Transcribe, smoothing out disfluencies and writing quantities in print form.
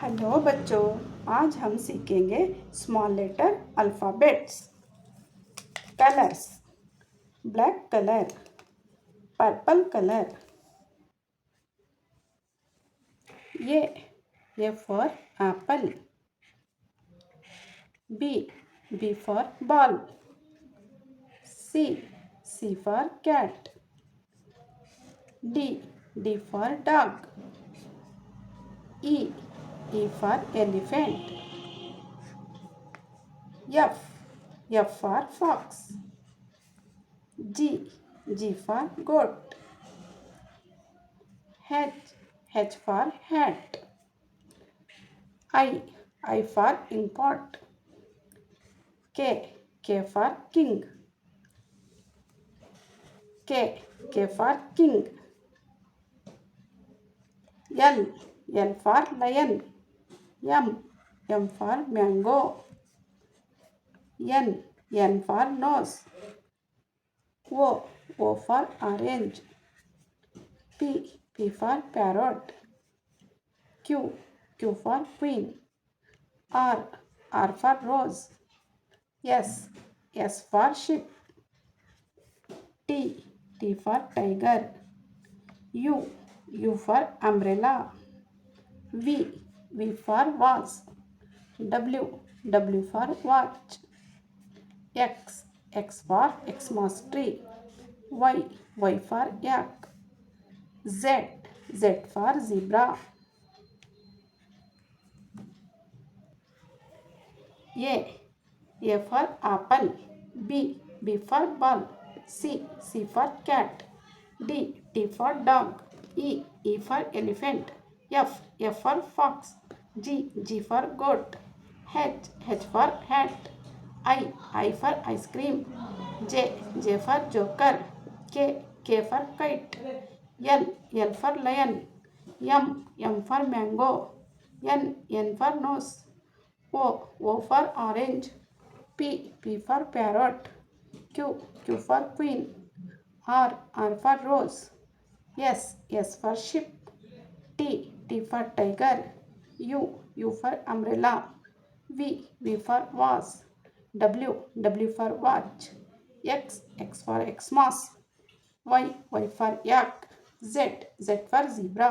Hello बच्चों, आज हम सीखेंगे small letter alphabets. Colours: black colour, purple colour. A for apple. B for ball. C for cat. D for dog. E for elephant. F for fox. G for goat. H for hat. I for inkpot. K for king. K for king. L for lion. M for mango. N for nose. O for orange. P for parrot. Q for queen. R for rose. S for sheep. T for tiger. U for umbrella. V for vase. W for watch. X for Xmas tree. Y for yak. Z for zebra. A for apple. B for ball. C for cat. D for dog. E for elephant. F for fox. G for goat. H for hat. I for ice cream. J for joker. K for kite. L for lion. M for mango. N for nose. O for orange. P for parrot. Q for queen. R for rose. S for sheep. T for tiger. U for umbrella. V for vase. W for watch. X for Xmas. Y for yak. Z for zebra.